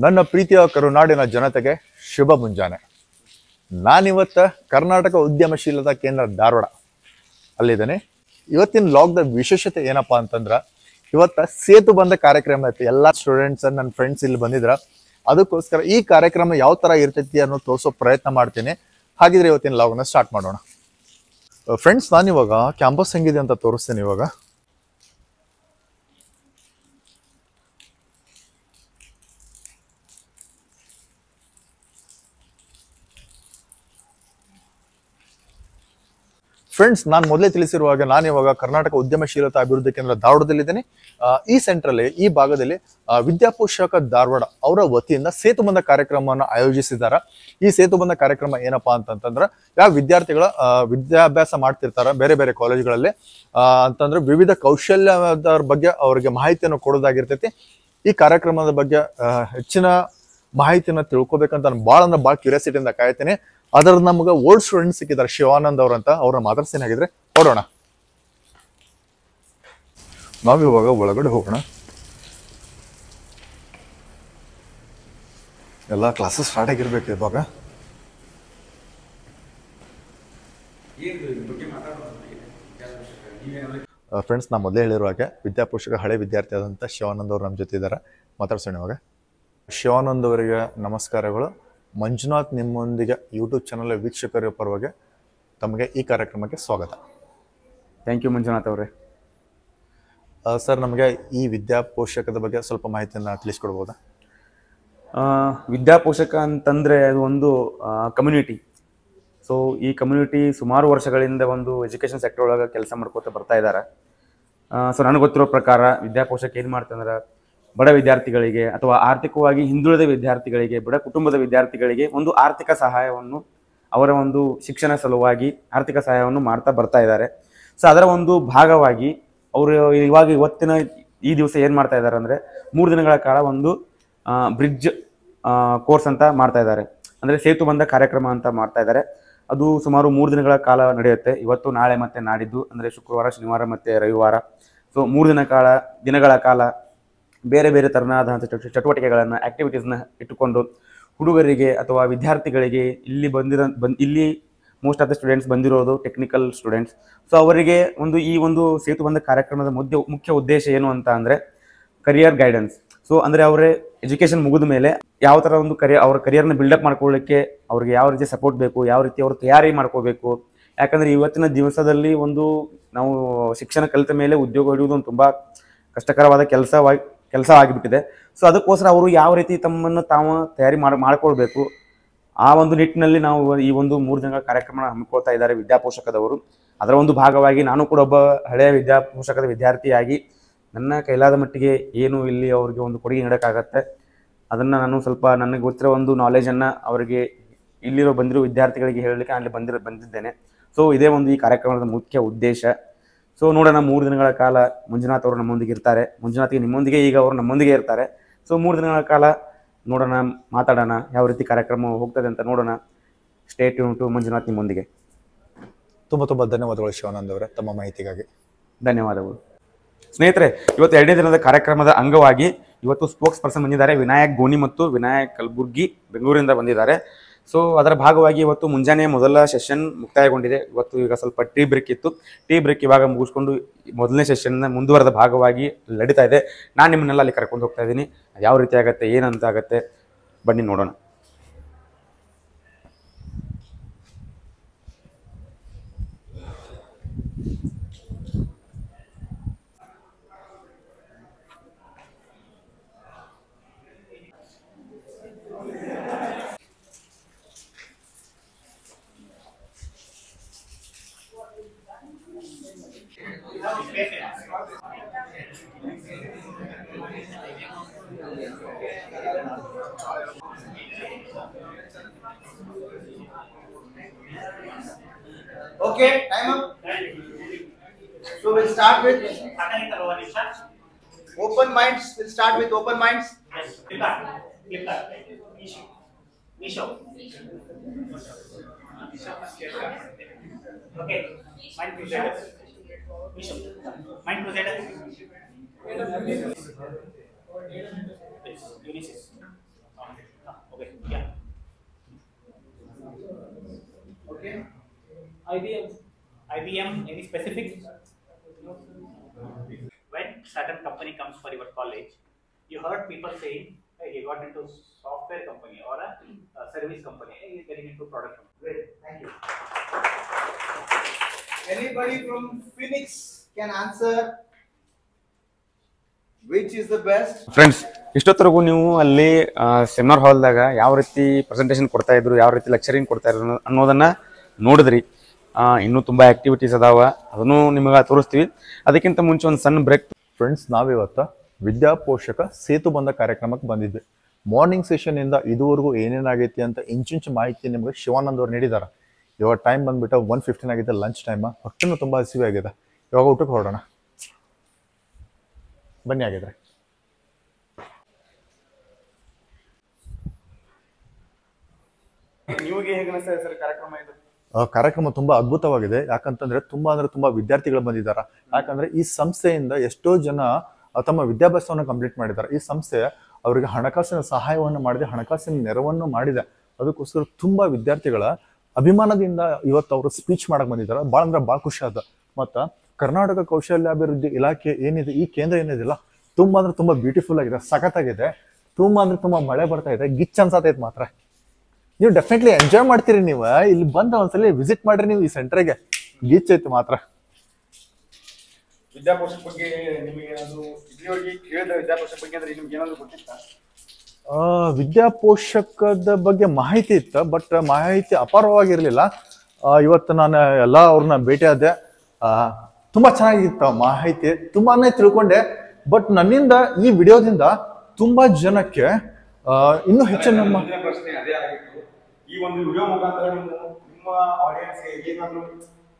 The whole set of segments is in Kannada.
ನನ್ನ ಪ್ರೀತಿಯ ಕರುನಾಡಿನ ಜನತೆಗೆ ಶುಭ ಮುಂಜಾನೆ. ನಾನಿವತ್ತ ಕರ್ನಾಟಕ ಉದ್ಯಮಶೀಲತಾ ಕೇಂದ್ರ ಧಾರವಾಡ ಅಲ್ಲಿದ್ದೇನೆ. ಇವತ್ತಿನ ಲಾಗ್ದ ವಿಶೇಷತೆ ಏನಪ್ಪಾ ಅಂತಂದ್ರ, ಇವತ್ತ ಸೇತು ಬಂದ ಕಾರ್ಯಕ್ರಮ ಐತಿ. ಎಲ್ಲ ಸ್ಟೂಡೆಂಟ್ಸ್ ನನ್ನ ಫ್ರೆಂಡ್ಸ್ ಇಲ್ಲಿ ಬಂದಿದ್ರ. ಅದಕ್ಕೋಸ್ಕರ ಈ ಕಾರ್ಯಕ್ರಮ ಯಾವ ತರ ಇರ್ತೈತಿ ಅನ್ನೋ ತೋರಿಸೋ ಪ್ರಯತ್ನ ಮಾಡ್ತೀನಿ. ಹಾಗಿದ್ರೆ ಇವತ್ತಿನ ಲಾಗ್ನ ಸ್ಟಾರ್ಟ್ ಮಾಡೋಣ. ಫ್ರೆಂಡ್ಸ್, ನಾನಿವಾಗ ಕ್ಯಾಂಪಸ್ ಹೆಂಗಿದೆ ಅಂತ ತೋರಿಸ್ತೇನೆ. ಇವಾಗ ಫ್ರೆಂಡ್ಸ್, ನಾನು ಮೊದಲೇ ತಿಳಿಸಿರುವಾಗ ನಾನಿವಾಗ ಕರ್ನಾಟಕ ಉದ್ಯಮಶೀಲತಾ ಅಭಿವೃದ್ಧಿ ಕೇಂದ್ರ ಧಾರವಾಡದಲ್ಲಿದ್ದೇನೆ. ಈ ಸೆಂಟ್ರಲ್ಲಿ, ಈ ಭಾಗದಲ್ಲಿ ವಿದ್ಯಾಪೋಷಕ ಧಾರವಾಡ ಅವರ ವತಿಯಿಂದ ಸೇತುಬಂಧ ಕಾರ್ಯಕ್ರಮವನ್ನು ಆಯೋಜಿಸಿದ್ದಾರೆ. ಈ ಸೇತುಬಂಧ ಕಾರ್ಯಕ್ರಮ ಏನಪ್ಪಾ ಅಂತಂದ್ರೆ, ಯಾವ ವಿದ್ಯಾರ್ಥಿಗಳ ವಿದ್ಯಾಭ್ಯಾಸ ಮಾಡ್ತಿರ್ತಾರ ಬೇರೆ ಬೇರೆ ಕಾಲೇಜ್ಗಳಲ್ಲಿ ಅಂತಂದ್ರೆ ವಿವಿಧ ಕೌಶಲ್ಯದ ಬಗ್ಗೆ ಅವರಿಗೆ ಮಾಹಿತಿಯನ್ನು ಕೊಡೋದಾಗಿರ್ತೈತಿ. ಈ ಕಾರ್ಯಕ್ರಮದ ಬಗ್ಗೆ ಹೆಚ್ಚಿನ ಮಾಹಿತಿಯನ್ನು ತಿಳ್ಕೊಬೇಕಂತ ನಾನು ಭಾಳ ಕ್ಯೂರಿಯಾಸಿಟಿಯಿಂದ ಕಾಯ್ತೀನಿ. ಅದರ ನಮ್ಗೆ ಓಲ್ಡ್ ಸ್ಟೂಡೆಂಟ್ ಸಿಕ್ಕಿದ್ದಾರೆ, ಶಿವಾನಂದ್ ಅವ್ರಂತ. ಅವ್ರನ್ನ ಮಾತಾಡ್ತೀನಿ. ಆಗಿದ್ರೆ ಹೊರೋಣ. ನಾವಿವಾಗ ಒಳಗಡೆ ಹೋಗೋಣ. ಎಲ್ಲ ಕ್ಲಾಸಸ್ ಸ್ಟಾರ್ಟ್ ಆಗಿರ್ಬೇಕು ಇವಾಗ. ಫ್ರೆಂಡ್ಸ್, ನಾ ಮೊದಲೇ ಹೇಳಿರುವ ಹಾಗೆ ವಿದ್ಯಾಪೋಷಕ ಹಳೆ ವಿದ್ಯಾರ್ಥಿ ಆದಂಥ ಶಿವಾನಂದ್ ಅವರು ನಮ್ಮ ಜೊತೆ ಇದ್ದಾರೆ. ಮಾತಾಡ್ಸೋಣ ಇವಾಗ. ಶಿವಾನಂದ್ ಅವರಿಗೆ ನಮಸ್ಕಾರಗಳು. ಮಂಜುನಾಥ್ ನಿಮ್ಮೊಂದಿಗೆ ಯೂಟ್ಯೂಬ್ ಚಾನಲ್ ವೀಕ್ಷಕರ ಪರವಾಗಿ ತಮಗೆ ಈ ಕಾರ್ಯಕ್ರಮಕ್ಕೆ ಸ್ವಾಗತ. ಥ್ಯಾಂಕ್ ಯು ಮಂಜುನಾಥ್ ಅವರೇ. ಸರ್, ನಮಗೆ ಈ ವಿದ್ಯಾಪೋಷಕದ ಬಗ್ಗೆ ಸ್ವಲ್ಪ ಮಾಹಿತಿಯನ್ನು ತಿಳಿಸ್ಕೊಡ್ಬೋದಾ? ವಿದ್ಯಾಪೋಷಕ ಅಂತಂದರೆ ಅದು ಒಂದು ಕಮ್ಯುನಿಟಿ. ಸೊ ಈ ಕಮ್ಯುನಿಟಿ ಸುಮಾರು ವರ್ಷಗಳಿಂದ ಒಂದು ಎಜುಕೇಷನ್ ಸೆಕ್ಟರ್ ಒಳಗೆ ಕೆಲಸ ಮಾಡ್ಕೋತಾ ಬರ್ತಾ ಇದ್ದಾರೆ. ಸೊ ನನಗೆ ಗೊತ್ತಿರೋ ಪ್ರಕಾರ ವಿದ್ಯಾಪೋಷಕ ಏನು ಮಾಡ್ತಂದ್ರೆ, ಬಡ ವಿದ್ಯಾರ್ಥಿಗಳಿಗೆ ಅಥವಾ ಆರ್ಥಿಕವಾಗಿ ಹಿಂದುಳಿದ ವಿದ್ಯಾರ್ಥಿಗಳಿಗೆ, ಬಡ ಕುಟುಂಬದ ವಿದ್ಯಾರ್ಥಿಗಳಿಗೆ ಒಂದು ಆರ್ಥಿಕ ಸಹಾಯವನ್ನು, ಅವರ ಒಂದು ಶಿಕ್ಷಣ ಸಲುವಾಗಿ ಆರ್ಥಿಕ ಸಹಾಯವನ್ನು ಮಾಡ್ತಾ ಬರ್ತಾ ಇದ್ದಾರೆ. ಸೊ ಅದರ ಒಂದು ಭಾಗವಾಗಿ ಅವರು ಇವತ್ತಿನ ಈ ದಿವಸ ಏನು ಮಾಡ್ತಾ ಇದ್ದಾರೆ ಅಂದರೆ, 3 ದಿನಗಳ ಕಾಲ ಒಂದು ಬ್ರಿಡ್ಜ್ ಕೋರ್ಸ್ ಅಂತ ಮಾಡ್ತಾ ಇದ್ದಾರೆ. ಅಂದರೆ ಸೇತುಬಂಧ ಕಾರ್ಯಕ್ರಮ ಅಂತ ಮಾಡ್ತಾ ಇದ್ದಾರೆ. ಅದು ಸುಮಾರು 3 ದಿನಗಳ ಕಾಲ ನಡೆಯುತ್ತೆ. ಇವತ್ತು, ನಾಳೆ ಮತ್ತು ನಾಡಿದ್ದು, ಅಂದರೆ ಶುಕ್ರವಾರ, ಶನಿವಾರ ಮತ್ತು ರವಿವಾರ. ಸೊ 3 ದಿನಗಳ ಕಾಲ ಬೇರೆ ಬೇರೆ ಥರನಾದಂಥ ಚಟುವಟಿಕೆಗಳನ್ನು, ಆ್ಯಕ್ಟಿವಿಟೀಸ್ನ ಇಟ್ಟುಕೊಂಡು ಹುಡುಗರಿಗೆ ಅಥವಾ ವಿದ್ಯಾರ್ಥಿಗಳಿಗೆ, ಇಲ್ಲಿ ಮೋಸ್ಟ್ ಆಫ್ ದ ಸ್ಟೂಡೆಂಟ್ಸ್ ಬಂದಿರೋದು ಟೆಕ್ನಿಕಲ್ ಸ್ಟೂಡೆಂಟ್ಸ್. ಸೊ ಅವರಿಗೆ ಈ ಒಂದು ಸೇತುಬಂಧ ಕಾರ್ಯಕ್ರಮದ ಮುಖ್ಯ ಉದ್ದೇಶ ಏನು ಅಂತ ಅಂದರೆ, ಕರಿಯರ್ ಗೈಡೆನ್ಸ್. ಸೊ ಅಂದರೆ ಅವರೇ ಎಜುಕೇಷನ್ ಮುಗಿದ ಮೇಲೆ ಯಾವ ಥರ ಒಂದು ಅವ್ರ ಕರಿಯರ್ನ ಬಿಲ್ಡಪ್ ಮಾಡ್ಕೊಳ್ಳಿಕ್ಕೆ ಅವ್ರಿಗೆ ಯಾವ ರೀತಿ ಸಪೋರ್ಟ್ ಬೇಕು, ಯಾವ ರೀತಿ ಅವರು ತಯಾರಿ ಮಾಡ್ಕೋಬೇಕು. ಯಾಕಂದರೆ ಇವತ್ತಿನ ದಿವಸದಲ್ಲಿ ನಾವು ಶಿಕ್ಷಣ ಕಲಿತ ಮೇಲೆ ಉದ್ಯೋಗ ಹಿಡಿಯೋದು ಒಂದು ತುಂಬ ಕಷ್ಟಕರವಾದ ಕೆಲಸ ಆಗಿಬಿಟ್ಟಿದೆ. ಸೊ ಅದಕ್ಕೋಸ್ಕರ ಅವರು ಯಾವ ರೀತಿ ತಮ್ಮನ್ನು ತಾವು ತಯಾರಿ ಮಾಡ್ಕೊಳ್ಬೇಕು, ಆ ಒಂದು ನಿಟ್ಟಿನಲ್ಲಿ ನಾವು ಈ ಒಂದು 3 ದಿನಗಳ ಕಾರ್ಯಕ್ರಮ ಹಮ್ಮಿಕೊಳ್ತಾ ಇದ್ದಾರೆ ವಿದ್ಯಾಪೋಷಕದವರು. ಅದರ ಒಂದು ಭಾಗವಾಗಿ ನಾನು ಕೂಡ ಒಬ್ಬ ಹಳೆಯ ವಿದ್ಯಾಪೋಷಕದ ವಿದ್ಯಾರ್ಥಿಯಾಗಿ ನನ್ನ ಕೈಲಾದ ಮಟ್ಟಿಗೆ ಏನು ಇಲ್ಲಿ ಅವರಿಗೆ ಒಂದು ಕೊಡುಗೆ ನೀಡೋಕ್ಕಾಗತ್ತೆ ಅದನ್ನು ನಾನು ಸ್ವಲ್ಪ ನನಗೆ ಗೊತ್ತಿರೋ ಒಂದು ನಾಲೆಜನ್ನು ಅವರಿಗೆ ಬಂದಿರೋ ವಿದ್ಯಾರ್ಥಿಗಳಿಗೆ ಹೇಳಲಿಕ್ಕೆ ಅಲ್ಲಿ ಬಂದಿದ್ದೇನೆ. ಸೊ ಇದೇ ಒಂದು ಈ ಕಾರ್ಯಕ್ರಮದ ಮುಖ್ಯ ಉದ್ದೇಶ. ಸೊ ನೋಡೋಣ, 3 ದಿನಗಳ ಕಾಲ ಮಂಜುನಾಥ್ ಅವರು ನಮ್ಮೊಂದಿಗೆ ಇರ್ತಾರೆ. ಮಂಜುನಾಥ್ಗೆ ನಿಮ್ಮೊಂದಿಗೆ ಈಗ ಅವರು ನಮ್ಮೊಂದಿಗೆ ಇರ್ತಾರೆ. ಸೊ 3 ದಿನಗಳ ಕಾಲ ನೋಡೋಣ, ಮಾತಾಡೋಣ, ಯಾವ ರೀತಿ ಕಾರ್ಯಕ್ರಮ ಹೋಗ್ತದೆ ಅಂತ ನೋಡೋಣ. ಸ್ಟೇ ಟ್ಯೂನ್ ಟು ಮಂಜುನಾಥ್ ನಿಮ್ಮೊಂದಿಗೆ. ತುಂಬ ಧನ್ಯವಾದಗಳು ಶಿವಾನಂದ್ ಅವರೇ, ತಮ್ಮ ಮಾಹಿತಿಗಾಗಿ. ಧನ್ಯವಾದಗಳು. ಸ್ನೇಹಿತರೆ, ಇವತ್ತು 2ನೇ ದಿನದ ಕಾರ್ಯಕ್ರಮದ ಅಂಗವಾಗಿ ಇವತ್ತು ಸ್ಪೋಕ್ಸ್ ಪರ್ಸನ್ ಬಂದಿದ್ದಾರೆ. ವಿನಾಯಕ್ ಗೋನಿ ಮತ್ತು ವಿನಾಯಕ್ ಕಲಬುರ್ಗಿ ಬೆಂಗಳೂರಿಂದ ಬಂದಿದ್ದಾರೆ. ಸೊ ಅದರ ಭಾಗವಾಗಿ ಇವತ್ತು ಮುಂಜಾನೆ ಮೊದಲ ಸೆಷನ್ ಮುಕ್ತಾಯಗೊಂಡಿದೆ. ಈಗ ಸ್ವಲ್ಪ ಟೀ ಬ್ರೇಕ್ ಇತ್ತು. ಟೀ ಬ್ರೇಕ್ ಇವಾಗ ಮುಗಿಸ್ಕೊಂಡು ಮೊದಲನೇ ಸೆಷನ್ನ ಮುಂದುವರೆದ ಭಾಗವಾಗಿ ನಡೀತಾ ಇದೆ. ನಾನು ನಿಮ್ಮನ್ನೆಲ್ಲ ಅಲ್ಲಿ ಕರ್ಕೊಂಡು ಹೋಗ್ತಾ ಇದ್ದೀನಿ. ಯಾವ ರೀತಿ ಆಗುತ್ತೆ, ಏನಂತ ಆಗುತ್ತೆ, ಬನ್ನಿ ನೋಡೋಣ. Okay, time up. So we'll start with open minds. We'll start with open minds. Misho. Okay, mind crusader. Misho. Mind crusader. Ulysses. Okay. Yeah. Okay. IBM. Any specific? When certain company comes for your college, you heard people saying, "Hey, he got into software company or a service company. Hey, he's getting into product company." Great. Thank you. Anybody from Phoenix can answer which is the best? Friends, ಇಷ್ಟೊತ್ತರೆಗೂ ನೀವು ಅಲ್ಲಿ ಸೆಮಿನಾರ್ ಹಾಲ್ದಾಗ ಯಾವ ರೀತಿ ಪ್ರೆಸೆಂಟೇಷನ್ ಕೊಡ್ತಾ ಇದ್ರು, ಯಾವ ರೀತಿ ಲೆಕ್ಚರಿಂಗ್ ಕೊಡ್ತಾ ಇದ್ರು ಅನ್ನೋದನ್ನ ನೋಡಿದ್ರಿ. ಇನ್ನೂ ತುಂಬಾ ಆಕ್ಟಿವಿಟೀಸ್ ಅದಾವ, ಅದನ್ನು ನಿಮಗೆ ತೋರಿಸ್ತೀವಿ. ಅದಕ್ಕಿಂತ ಮುಂಚೆ ಒಂದು ಸಣ್ಣ ಬ್ರೇಕ್. ಫ್ರೆಂಡ್ಸ್, ನಾವಿವತ್ತು ವಿದ್ಯಾಪೋಷಕ ಸೇತು ಬಂಧ ಕಾರ್ಯಕ್ರಮಕ್ಕೆ ಬಂದಿದ್ವಿ. ಮಾರ್ನಿಂಗ್ ಸೆಷನ್ ಇಂದ ಇದುವರೆಗೂ ಏನೇನಾಗೈತಿ ಅಂತ ಇಂಚಿಂಚು ಮಾಹಿತಿ ನಿಮಗೆ ಶಿವಾನಂದ್ ಅವ್ರು ನೀಡಿದ್ದಾರೆ. ಇವಾಗ ಟೈಮ್ ಬಂದ್ಬಿಟ್ಟು 1:15 ಆಗಿದೆ, ಲಂಚ್ ಟೈಮ್. ಹೊಟ್ಟೆನೂ ತುಂಬಾ ಹಸಿವೆ ಆಗಿದೆ. ಇವಾಗ ಊಟಕ್ಕೆ ಹೊರಡೋಣ ಬನ್ನಿ. ಆಗಿದ್ರೆ ನಿಮಗೆ ಹೇಗೆ ಅನಿಸ್ತಾ ಇದೆ ಸರ್ ಕಾರ್ಯಕ್ರಮ ಇದು? ಕಾರ್ಯಕ್ರಮ ತುಂಬಾ ಅದ್ಭುತವಾಗಿದೆ. ಯಾಕಂತಂದ್ರೆ ತುಂಬಾ ವಿದ್ಯಾರ್ಥಿಗಳು ಬಂದಿದ್ದಾರೆ. ಯಾಕಂದ್ರೆ ಈ ಸಂಸ್ಥೆಯಿಂದ ಎಷ್ಟೋ ಜನ ತಮ್ಮ ವಿದ್ಯಾಭ್ಯಾಸವನ್ನು ಕಂಪ್ಲೀಟ್ ಮಾಡಿದ್ದಾರೆ. ಈ ಸಂಸ್ಥೆ ಅವರಿಗೆ ಹಣಕಾಸಿನ ಸಹಾಯವನ್ನು ಮಾಡಿದೆ, ಹಣಕಾಸಿನ ನೆರವನ್ನು ಮಾಡಿದೆ. ಅದಕ್ಕೋಸ್ಕರ ತುಂಬಾ ವಿದ್ಯಾರ್ಥಿಗಳ ಅಭಿಮಾನದಿಂದ ಇವತ್ತು ಅವರು ಸ್ಪೀಚ್ ಮಾಡಕ್ ಬಂದಿದ್ದಾರೆ. ಭಾಳ ಖುಷಿ ಆದ. ಮತ್ತ ಕರ್ನಾಟಕ ಕೌಶಲ್ಯಾಭಿವೃದ್ಧಿ ಇಲಾಖೆ ಏನಿದೆ, ಈ ಕೇಂದ್ರ ಏನಿದೆಲ್ಲ ತುಂಬಾ ಬ್ಯೂಟಿಫುಲ್ ಆಗಿದೆ, ಸಖತ್ತಾಗಿದೆ. ತುಂಬಾ ಮಳೆ ಬರ್ತಾ ಇದೆ, ಗಿಚ್ ಅನ್ಸತೈತೆ. ಮಾತ್ರ ನೀವು ಡೆಫಿನೆಟ್ಲಿ ಎಂಜಾಯ್ ಮಾಡ್ತೀರಿ. ನೀವು ಇಲ್ಲಿ ಬಂದ ಒಂದ್ಸಲಿ ವಿಸಿಟ್ ಮಾಡ್ರಿ ನೀವು ಈ ಸೆಂಟರ್ಗೆ. ಗಿಚ್ ಐತಿ ಮಾತ್ರ. ವಿದ್ಯಾಪೋಷಕ ಬಗ್ಗೆ ನಿಮಗೆ ಅದು ಇಲ್ಲಿವರೆಗೆ ಕೇಳಿದ ವಿದ್ಯಾಪೋಷಕ ಬಗ್ಗೆ ಅಂದ್ರೆ ನಿಮ್ಗೆ ಏನಾದ್ರು ಗೊತ್ತಿತ್ತಾ? ವಿದ್ಯಾಪೋಷಕದ ಬಗ್ಗೆ ಮಾಹಿತಿ ಇತ್ತು, ಬಟ್ ಮಾಹಿತಿ ಅಪಾರವಾಗಿರ್ಲಿಲ್ಲ. ಇವತ್ತು ನಾನು ಎಲ್ಲ ಅವ್ರನ್ನ ಭೇಟಿಯಾದೆ. ತುಂಬಾ ಚೆನ್ನಾಗಿತ್ತು ಮಾಹಿತಿ, ತುಂಬಾನೇ ತಿಳ್ಕೊಂಡೆ. ಬಟ್ ನನ್ನಿಂದ ಈ ವಿಡಿಯೋದಿಂದ ತುಂಬಾ ಜನಕ್ಕೆ ಇನ್ನೂ ಹೆಚ್ಚು ನಮ್ಮ ಪ್ರಶ್ನೆ ಅದೇ ಆಗಿತ್ತು. ಈ ಒಂದು ವಿಡಿಯೋ ಮುಖಾಂತರ ನಿಮ್ಮ ಆಡಿಯನ್ಸ್ಗೆ ಏನಾದ್ರು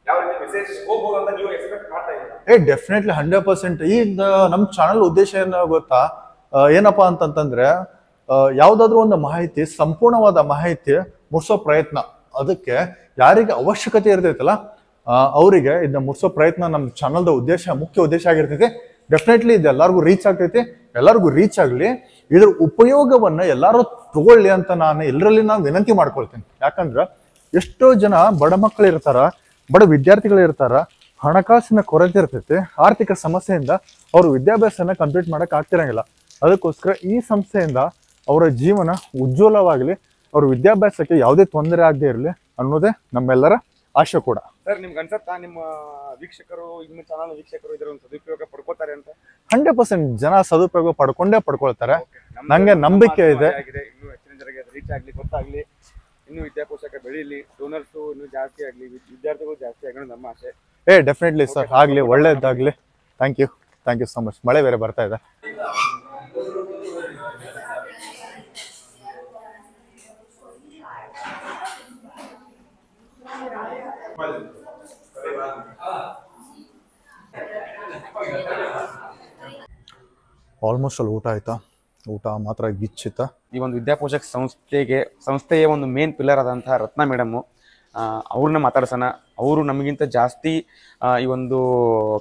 ಯಾವ ರೀತಿ ಮೆಸೇಜ್ ಹೋಗ್ಬೋದು ಅಂತ ನೀವು ಎಕ್ಸ್ಪೆಕ್ಟ್ ಮಾಡ್ತಾ ಇದ್ದೀರಾ? ಡೆಫಿನೆಟ್ಲಿ 100%. ಈ ನಮ್ಮ ಚಾನಲ್ ಉದ್ದೇಶ ಏನು ಗೊತ್ತಾ, ಏನಪ್ಪಾ ಅಂತಂತಂದ್ರೆ ಯಾವ್ದಾದ್ರು ಒಂದು ಮಾಹಿತಿ, ಸಂಪೂರ್ಣವಾದ ಮಾಹಿತಿ ಮುಟ್ಸೋ ಪ್ರಯತ್ನ. ಅದಕ್ಕೆ ಯಾರಿಗೆ ಅವಶ್ಯಕತೆ ಇರ್ತೈತಲ್ಲ ಅವರಿಗೆ ಇದನ್ನ ಮುಟ್ಸೋ ಪ್ರಯತ್ನ ನಮ್ಮ ಚಾನಲ್ದ ಮುಖ್ಯ ಉದ್ದೇಶ ಆಗಿರ್ತೈತಿ. ಡೆಫಿನೆಟ್ಲಿ ಇದು ಎಲ್ಲರಿಗೂ ರೀಚ್ ಆಗ್ತೈತಿ. ಎಲ್ಲರಿಗೂ ರೀಚ್ ಆಗ್ಲಿ, ಇದ್ರ ಉಪಯೋಗವನ್ನ ಎಲ್ಲರೂ ತಗೊಳ್ಳಿ ಅಂತ ಎಲ್ಲರಲ್ಲಿ ನಾನು ವಿನಂತಿ ಮಾಡ್ಕೊಳ್ತೀನಿ. ಯಾಕಂದ್ರೆ ಎಷ್ಟೋ ಜನ ಬಡ ಮಕ್ಕಳು ಇರ್ತಾರ, ಬಡ ವಿದ್ಯಾರ್ಥಿಗಳು ಇರ್ತಾರ, ಹಣಕಾಸಿನ ಕೊರತೆ ಇರ್ತೈತಿ, ಆರ್ಥಿಕ ಸಮಸ್ಯೆಯಿಂದ ಅವರು ವಿದ್ಯಾಭ್ಯಾಸನ ಕಂಪ್ಲೀಟ್ ಮಾಡಕ್ ಆಗ್ತಿರಂಗಿಲ್ಲ. ಅದಕ್ಕೋಸ್ಕರ ಈ ಸಂಸ್ಥೆಯಿಂದ ಅವರ ಜೀವನ ಉಜ್ವಲವಾಗಲಿ, ಅವ್ರ ವಿದ್ಯಾಭ್ಯಾಸಕ್ಕೆ ಯಾವುದೇ ತೊಂದರೆ ಆಗದೆ ಇರಲಿ ಅನ್ನೋದೇ ನಮ್ಮೆಲ್ಲರ ಆಶೆ ಕೂಡ. ಸರ್, ನಿಮ್ಗೆ ಅನ್ಸತ್ತಾ ನಿಮ್ಮ ವೀಕ್ಷಕರು, ನಿಮ್ಮ ಚಾನಲ್ ವೀಕ್ಷಕರು ಇದರ ಒಂದು ಸದುಪಯೋಗ ಪಡ್ಕೋತಾರೆ ಅಂತ? 100% ಜನ ಸದುಪಯೋಗ ಪಡ್ಕೊಳ್ತಾರೆ. ನಂಗೆ ನಂಬಿಕೆ ಇದೆ. ಇನ್ನೂ ಹೆಚ್ಚಿನ ಜನರಿಗೆ ರೀಚ್ ಆಗ್ಲಿ, ಗೊತ್ತಾಗ್ಲಿ, ಇನ್ನೂ ವಿದ್ಯಾಪೋಷಕ ಬೆಳೀಲಿ, ಡೋನರ್ಸ್ ಇನ್ನೂ ಜಾಸ್ತಿ ಆಗ್ಲಿ, ವಿದ್ಯಾರ್ಥಿಗಳು ಜಾಸ್ತಿ ಆಗೋಣ ನಮ್ಮ ಆಸೆ. ಡೆಫಿನೆಟ್ಲಿ ಸರ್, ಆಗ್ಲಿ, ಒಳ್ಳೇದಾಗ್ಲಿ. Thank you so much. ಮಳೆ ಬೇರೆ ಬರ್ತಾ ಇದೆ. ಆಲ್ಮೋಸ್ಟ್ ಅಲ್ಲಿ ಊಟ ಆಯ್ತಾ? ಊಟ ಮಾತ್ರ ಗಿಚ್ಚಿತ್ತ. ಈ ಒಂದು ವಿದ್ಯಾಪೋಷಕ ಸಂಸ್ಥೆಯ ಒಂದು ಮೇನ್ ಪಿಲ್ಲರ್ ಆದಂತಹ ರತ್ನ ಮೇಡಮ್ಮು, ಅವ್ರನ್ನ ಮಾತಾಡ್ಸೋಣ. ಅವರು ನಮಗಿಂತ ಜಾಸ್ತಿ ಈ ಒಂದು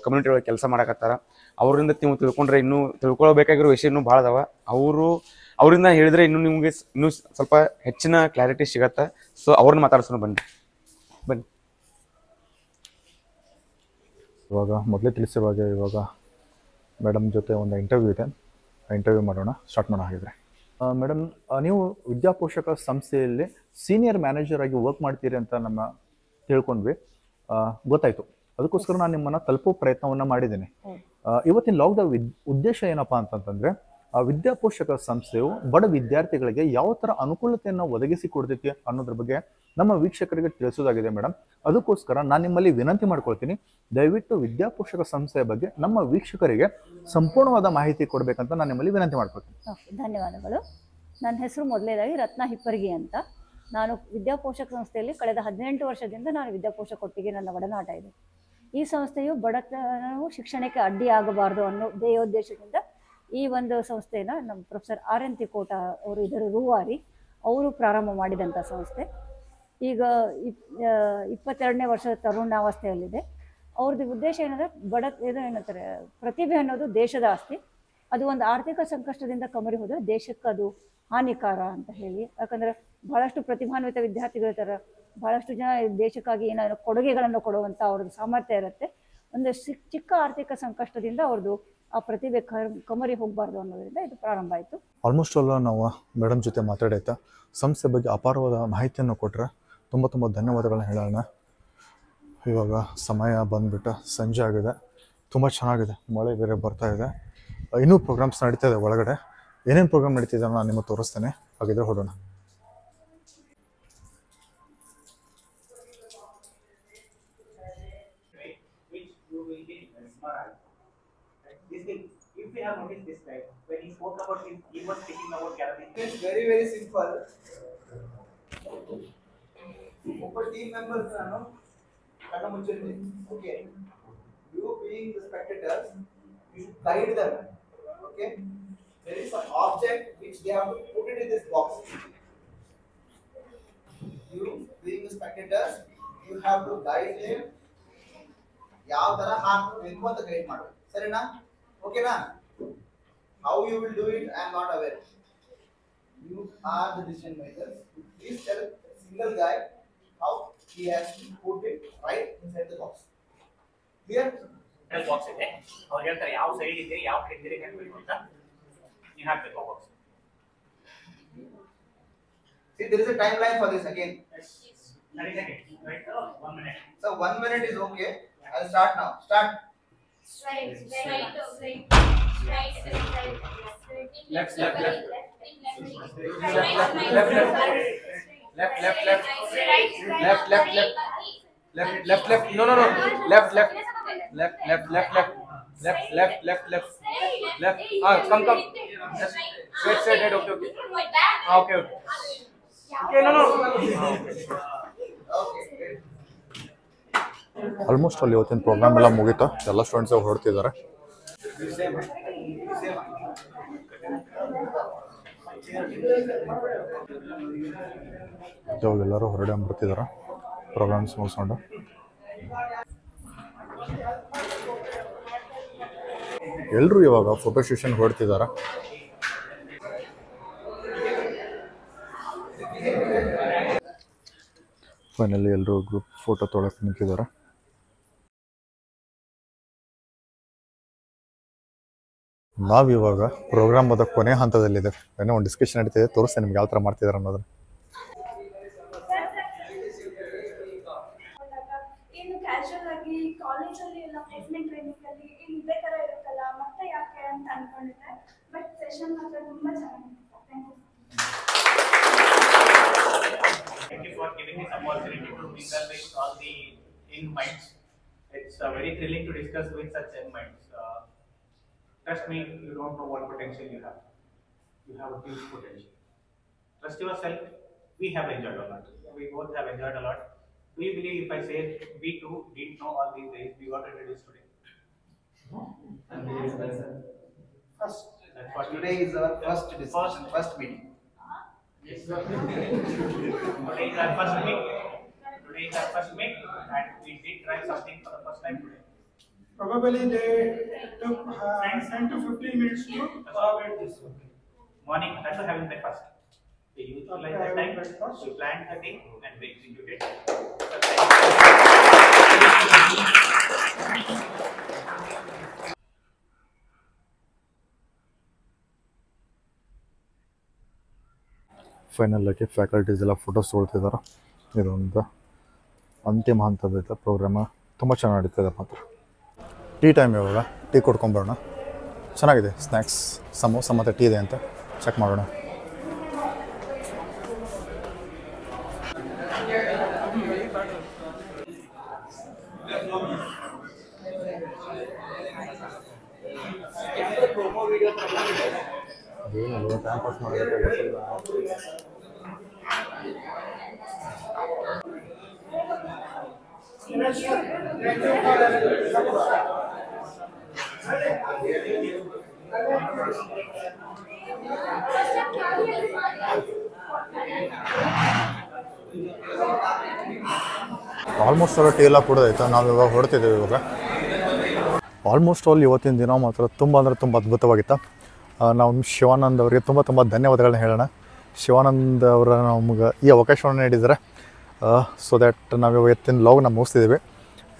ಕಮ್ಯುನಿಟಿ ಒಳಗೆ ಕೆಲಸ ಮಾಡಕತ್ತಾರ. ಅವರಿಂದ ನೀವು ತಿಳ್ಕೊಂಡ್ರೆ ಇನ್ನೂ ತಿಳ್ಕೊಳ್ಬೇಕಾಗಿರೋ ವಿಷಯ ಇನ್ನೂ ಭಾಳ ಅದಾವ. ಅವರಿಂದ ಹೇಳಿದ್ರೆ ನಿಮಗೆ ಇನ್ನೂ ಸ್ವಲ್ಪ ಹೆಚ್ಚಿನ ಕ್ಲಾರಿಟಿ ಸಿಗತ್ತೆ. ಸೊ ಅವ್ರನ್ನ ಮಾತಾಡ್ಸೋಣ, ಬನ್ನಿ. ಇವಾಗ ಮೊದಲೇ ತಿಳಿಸಿರುವಾಗ ಇವಾಗ ಮೇಡಮ್ ಜೊತೆ ಒಂದು ಇಂಟರ್ವ್ಯೂ ಇದೆ. ಇಂಟರ್ವ್ಯೂ ಸ್ಟಾರ್ಟ್ ಮಾಡೋಣ. ಹಾಗಿದ್ರೆ ಮೇಡಮ್, ನೀವು ವಿದ್ಯಾಪೋಷಕ ಸಂಸ್ಥೆಯಲ್ಲಿ ಸೀನಿಯರ್ ಮ್ಯಾನೇಜರ್ ಆಗಿ ವರ್ಕ್ ಮಾಡ್ತೀರಿ ಅಂತ ತಿಳ್ಕೊಂಡ್ವಿ, ಗೊತ್ತಾಯ್ತು. ಅದಕ್ಕೋಸ್ಕರ ನಾನು ನಿಮ್ಮನ್ನ ತಲುಪೋ ಪ್ರಯತ್ನವನ್ನ ಮಾಡಿದ್ದೀನಿ. ಇವತ್ತಿನ ಲಾಕ್ದ ಉದ್ದೇಶ ಏನಪ್ಪಾ ಅಂತಂತಂದ್ರೆ, ವಿದ್ಯಾಪೋಷಕ ಸಂಸ್ಥೆಯು ಬಡ ವಿದ್ಯಾರ್ಥಿಗಳಿಗೆ ಯಾವ ತರ ಅನುಕೂಲತೆಯನ್ನು ಒದಗಿಸಿ ಕೊಡ್ತೈತಿ ಅನ್ನೋದ್ರ ಬಗ್ಗೆ ನಮ್ಮ ವೀಕ್ಷಕರಿಗೆ ತಿಳಿಸೋದಾಗಿದೆ ಮೇಡಮ್. ಅದಕ್ಕೋಸ್ಕರ ನಾನು ನಿಮ್ಮಲ್ಲಿ ವಿನಂತಿ ಮಾಡ್ಕೊಳ್ತೀನಿ, ದಯವಿಟ್ಟು ವಿದ್ಯಾಪೋಷಕ ಸಂಸ್ಥೆಯ ಬಗ್ಗೆ ನಮ್ಮ ವೀಕ್ಷಕರಿಗೆ ಸಂಪೂರ್ಣವಾದ ಮಾಹಿತಿ ಕೊಡಬೇಕಂತ ನಾನು ನಿಮ್ಮಲ್ಲಿ ವಿನಂತಿ ಮಾಡ್ಕೊಳ್ತೀನಿ. ಧನ್ಯವಾದಗಳು. ನನ್ನ ಹೆಸರು ಮೊದಲನೇದಾಗಿ ರತ್ನ ಹಿಪ್ಪರ್ಗಿ ಅಂತ. ನಾನು ವಿದ್ಯಾಪೋಷಕ ಸಂಸ್ಥೆಯಲ್ಲಿ ಕಳೆದ 18 ವರ್ಷದಿಂದ ನಾನು ವಿದ್ಯಾಪೋಷಕೊಟ್ಟಿಗೆ ನನ್ನ ಒಡನಾಟ ಇದೆ. ಈ ಸಂಸ್ಥೆಯು ಬಡತನವು ಶಿಕ್ಷಣಕ್ಕೆ ಅಡ್ಡಿಯಾಗಬಾರದು ಅನ್ನೋ ಧ್ಯೇಯೋದ್ದೇಶದಿಂದ ಈ ಒಂದು ಸಂಸ್ಥೆನ ನಮ್ಮ ಪ್ರೊಫೆಸರ್ RN ತಿಕೋಟ ಅವರು ಇದರ ರೂವಾರಿ ಅವರು ಪ್ರಾರಂಭ ಮಾಡಿದಂಥ ಸಂಸ್ಥೆ. ಈಗ 22ನೇ ವರ್ಷದ ತರುಣಾವಸ್ಥೆಯಲ್ಲಿದೆ. ಅವ್ರದ್ದು ಉದ್ದೇಶ ಏನಂದರೆ ಏನಂತಾರೆ, ಪ್ರತಿಭೆ ಅನ್ನೋದು ದೇಶದ ಆಸ್ತಿ. ಅದು ಒಂದು ಆರ್ಥಿಕ ಸಂಕಷ್ಟದಿಂದ ಕಮರಿ ಹೋದರೆ ದೇಶಕ್ಕೆ ಅದು ಹಾನಿಕಾರ ಅಂತ ಹೇಳಿ. ಯಾಕಂದರೆ ಬಹಳಷ್ಟು ಪ್ರತಿಭಾನ್ವಿತ ವಿದ್ಯಾರ್ಥಿಗಳಿರ್ತಾರೆ, ಬಹಳಷ್ಟು ಜನ ದೇಶಕ್ಕಾಗಿ ಏನಾದರೂ ಕೊಡುಗೆಗಳನ್ನು ಕೊಡುವಂಥ ಅವ್ರದ್ದು ಸಾಮರ್ಥ್ಯ ಇರುತ್ತೆ. ಒಂದು ಚಿಕ್ಕ ಆರ್ಥಿಕ ಸಂಕಷ್ಟದಿಂದ ಅವ್ರದ್ದು ಆ ಪ್ರತಿಭೆ ಕಮರಿ ಹೋಗಬಾರ್ದು ಅನ್ನೋದ್ರಿಂದ ಇದು ಪ್ರಾರಂಭ ಆಯಿತು. ಆಲ್ಮೋಸ್ಟ್ ಎಲ್ಲ ನಾವು ಮೇಡಮ್ ಜೊತೆ ಮಾತಾಡೈತೆ ಸಂಸ್ಥೆ ಬಗ್ಗೆ ಅಪಾರವಾದ ಮಾಹಿತಿಯನ್ನು ಕೊಟ್ಟರೆ ತುಂಬ ಧನ್ಯವಾದಗಳನ್ನ ಹೇಳೋಣ. ಇವಾಗ ಸಮಯ ಬಂದುಬಿಟ್ಟು ಸಂಜೆ ಆಗಿದೆ, ತುಂಬ ಚೆನ್ನಾಗಿದೆ, ಮಳೆ ಬೇರೆ ಬರ್ತಾ ಇದೆ. ಇನ್ನೂ ಪ್ರೋಗ್ರಾಮ್ಸ್ ನಡೀತಾ ಇದೆ ಒಳಗಡೆ. ಏನೇನು ಪ್ರೋಗ್ರಾಮ್ ನಡೀತಿದೆ ನಾನು ನಿಮಗೆ ತೋರಿಸ್ತೇನೆ. ಹಾಗಿದ್ರೆ ಹೊಡೋಣ. If we have noticed this, right, when he spoke about it, he was speaking about gathering. It's very simple. For team members, okay. You being the spectators, you should guide them. Okay. There is some object which they have to put it in this box. You being the spectators, you have to guide them. ಯಾವ ತರ ಹಾಕಬೇಕು ಅಂತ ಗೈಡ್ ಮಾಡು. ಸರಿನಾ? ಓಕೆನಾ? How you will do it, I am not aware. You are the decision makers. Please tell a single guy how he has to put it right inside the box. Clear? Box ಇದೆ, ಅವ್ರು ಹೇಳ್ತಾರೆ ಯಾವ ಸೈಡ್ ಇದೆ ಯಾವ ಕಡೆ ಹಾಕಬೇಕು ಅಂತ ನೀವು ಹಾಕಬೇಕು box. See, there is a timeline for this again. 30 seconds, right? 1 minute. So 1 minute is okay. I'll start now. Start. Right, Left, left, left. Left. No. Left. Come. Straight. Okay. Okay. No. Okay. Almost ಅಲ್ಲಿ ಇವತ್ತಿನ ಪ್ರೋಗ್ರಾಮ್ ಎಲ್ಲ ಮುಗೀತಾ, ಎಲ್ಲ ಸ್ಟೂಡೆಂಟ್ಸ್ ಹೊರಡ್ತಿದ್ದಾರೆ. ಇವಾಗ ಎಲ್ಲರೂ ಹೊರಡೆ ಬರ್ತಿದ್ದಾರೆ ಪ್ರೋಗ್ರಾಮ್ಸ್ ಮುಗಿಸ್ಕೊಂಡು. ಎಲ್ಲರೂ ಇವಾಗ ಫೋಟೋ ಸೆಷನ್ ಹೊರಡ್ತಿದ್ದಾರೆ. ಫೈನಲಿ ಎಲ್ಲರೂ ಗ್ರೂಪ್ ಫೋಟೋ ತೊಗೊಳಕ್ಕೆ ನಿಂತಿದ್ದಾರೆ. ನಾವಿವಾಗ ಪ್ರೋಗ್ರಾಮದ ಕೊನೆ ಹಂತದಲ್ಲಿದೆ. ಏನೋ ಒಂದು ಡಿಸ್ಕಷನ್ ನಡೀತಿದೆ, ತೋರಿಸ್ತೇನೆ ನಿಮ್ಗೆ ಯಾವ ಥರ ಮಾಡ್ತಿದ್ದಾರೆ ಅನ್ನೋದನ್ನ. ಏನು ಕ್ಯಾಶುವಲ್ ಆಗಿ ಕಾಲೇಜಲ್ಲಿ ಎಲ್ಲ ಪ್ಲೇಸ್ಮೆಂಟ್ ಟ್ರೈನಿಂಗ್ ಅಲ್ಲಿ ಇದೇ ತರ ಇರುತ್ತಲ್ಲ ಮತ್ತೆ ಯಾಕೆ ಅಂತ ಅನ್ಕೊಂಡಿದ್ದೆ. ಬಟ್ ಸೆಷನ್ ಮಾತ್ರ ತುಂಬಾ ಚೆನ್ನಾಗಿತ್ತು. Thank you for giving this opportunity to mingle with all the young minds. It's very thrilling to discuss with such young minds. Trust me, you don't know what potential you have. You have a huge potential. Trust yourself. We have enjoyed a lot. We both have enjoyed a lot. Do you believe if I say we too didn't know all these days, we got introduced today? First. That's what Today is our first discussion, first meeting. Yes. Today is our first meet. Today is our first meet, and we did try something for the first time today. Probably they took 10 to 15 minutes to elaborate this. Morning, after having breakfast. We utilized that time, we planned the thing, and we executed. Final ಆಗಿ ಫ್ಯಾಕಲ್ಟೀಸ್ ಎಲ್ಲ ಫೋಟೋಸ್ ತೊಗೊಳ್ತಿದ್ದಾರೆ. ಇದೊಂದು ಅಂತಿಮ ಹಂತದ ಪ್ರೋಗ್ರಾಮ ತುಂಬ ಚೆನ್ನಾಗಿ ನಡೀತಿದೆ. ಮಾತ್ರ ಟೀ ಟೈಮ್ ಇವಾಗ ಟೀ ಕೊಡ್ಕೊಂಬರೋಣ. ಚೆನ್ನಾಗಿದೆ, ಸ್ನ್ಯಾಕ್ಸ್ ಸಮೋಸ ಮತ್ತು ಟೀ ಇದೆ ಅಂತ ಚೆಕ್ ಮಾಡೋಣ. ಟೈಮ್ ಪಾಸ್ ಮಾಡಬೇಕು. ಆಲ್ಮೋಸ್ಟ್ ಎಲ್ಲ ಟೀ ಎಲ್ಲ ಕುಡಿದೈತೆ. ನಾವು ಇವಾಗ ಹೊರಡ್ತಿದ್ದೇವೆ. ಇವಾಗ ಆಲ್ಮೋಸ್ಟ್ ಆಲ್ ಇವತ್ತಿನ ದಿನ ಮಾತ್ರ ತುಂಬ ಅಂದರೆ ತುಂಬ ಅದ್ಭುತವಾಗಿತ್ತು. ನಾವು ಶಿವಾನಂದ್ ಅವರಿಗೆ ತುಂಬ ಧನ್ಯವಾದಗಳನ್ನ ಹೇಳೋಣ. ಶಿವಾನಂದ್ ಅವರ ನಮಗೆ ಈ ಅವಕಾಶವನ್ನು ನೀಡಿದ್ದಾರೆ. ಸೊ ದ್ಯಾಟ್ ನಾವು ಇವತ್ತಿನ ಲಾಗ್ನ ಮುಗಿಸ್ತಿದ್ದೀವಿ.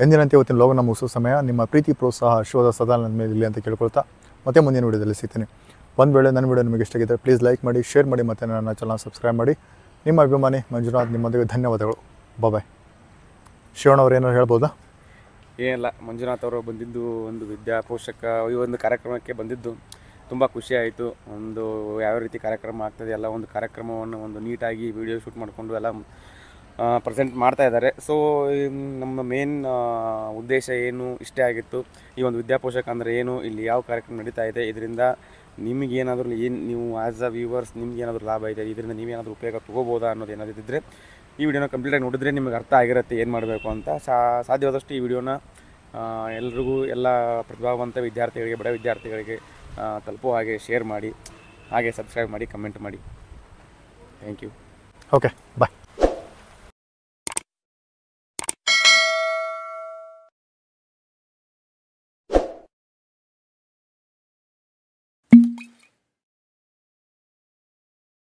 ಎಂದಿನಂತೆ ಇವತ್ತಿನ ಲಾಗ್ನ ಮುಗಿಸೋ ಸಮಯ. ನಿಮ್ಮ ಪ್ರೀತಿ ಪ್ರೋತ್ಸಾಹ ಆಶೀರ್ವಾದ ಸದಾ ನನ್ನ ಮೇಲೆ ಇರಲಿ ಅಂತ ಕೇಳ್ಕೊಳ್ತಾ ಮತ್ತೆ ಮುಂದಿನ ವಿಡಿಯೋದಲ್ಲಿ ಸಿಗ್ತೀನಿ. ಒಂದು ವೇಳೆ ನನ್ನ ವಿಡಿಯೋ ನಿಮಗೆ ಇಷ್ಟ ಆಗಿದ್ದರೆ ಪ್ಲೀಸ್ ಲೈಕ್ ಮಾಡಿ, ಶೇರ್ ಮಾಡಿ ಮತ್ತು ನನ್ನ ಚಾನಲ್ ಸಬ್ಸ್ಕ್ರೈಬ್ ಮಾಡಿ. ನಿಮ್ಮ ಅಭಿಮಾನಿ ಮಂಜುನಾಥ್, ನಿಮ್ಮೊಂದಿಗೆ ಧನ್ಯವಾದಗಳು. ಬಾಯ್. ಶಿವಣ್ಣ ಅವ್ರು ಏನಾದ್ರು ಹೇಳ್ಬೋದಾ? ಏನಿಲ್ಲ, ಮಂಜುನಾಥ್ ಅವರು ಬಂದಿದ್ದು ಒಂದು ವಿದ್ಯಾಪೋಷಕ ಈ ಒಂದು ಕಾರ್ಯಕ್ರಮಕ್ಕೆ ಬಂದಿದ್ದು ತುಂಬ ಖುಷಿ ಆಯಿತು. ಒಂದು ಯಾವ ರೀತಿ ಕಾರ್ಯಕ್ರಮ ಆಗ್ತದೆ ಎಲ್ಲ ಒಂದು ಕಾರ್ಯಕ್ರಮವನ್ನು ಒಂದು ನೀಟಾಗಿ ವಿಡಿಯೋ ಶೂಟ್ ಮಾಡಿಕೊಂಡು ಎಲ್ಲ ಪ್ರೆಸೆಂಟ್ ಮಾಡ್ತಾ ಇದ್ದಾರೆ. ಸೊ ನಮ್ಮ ಮೇನ್ ಉದ್ದೇಶ ಏನು ಇಷ್ಟೇ ಆಗಿತ್ತು. ಈ ಒಂದು ವಿದ್ಯಾಪೋಷಕ ಅಂದರೆ ಏನು, ಇಲ್ಲಿ ಯಾವ ಕಾರ್ಯಕ್ರಮ ನಡೀತಾ ಇದೆ, ಇದರಿಂದ ನಿಮಗೇನಾದರೂ ನೀವು ಆ್ಯಸ್ ಅ ವ್ಯೂವರ್ಸ್ ನಿಮಗೇನಾದರೂ ಲಾಭ ಇದೆ, ಇದರಿಂದ ನೀವೇನಾದರೂ ಉಪಯೋಗ ತೊಗೋಬೋದಾ ಅನ್ನೋದು ಏನಾದರೂ ಇದ್ದರೆ ಈ ವಿಡಿಯೋನ ಕಂಪ್ಲೀಟಾಗಿ ನೋಡಿದ್ರೆ ನಿಮಗೆ ಅರ್ಥ ಆಗಿರುತ್ತೆ ಏನು ಮಾಡಬೇಕು ಅಂತ. ಸಾಧ್ಯವಾದಷ್ಟು ಈ ವಿಡಿಯೋನ ಎಲ್ರಿಗೂ, ಎಲ್ಲ ಪ್ರತಿಭಾವಂತ ವಿದ್ಯಾರ್ಥಿಗಳಿಗೆ, ಬಡ ವಿದ್ಯಾರ್ಥಿಗಳಿಗೆ ತಲುಪೋ ಹಾಗೆ ಶೇರ್ ಮಾಡಿ, ಹಾಗೆ ಸಬ್ಸ್ಕ್ರೈಬ್ ಮಾಡಿ, ಕಮೆಂಟ್ ಮಾಡಿ. Thank you. Okay, bye.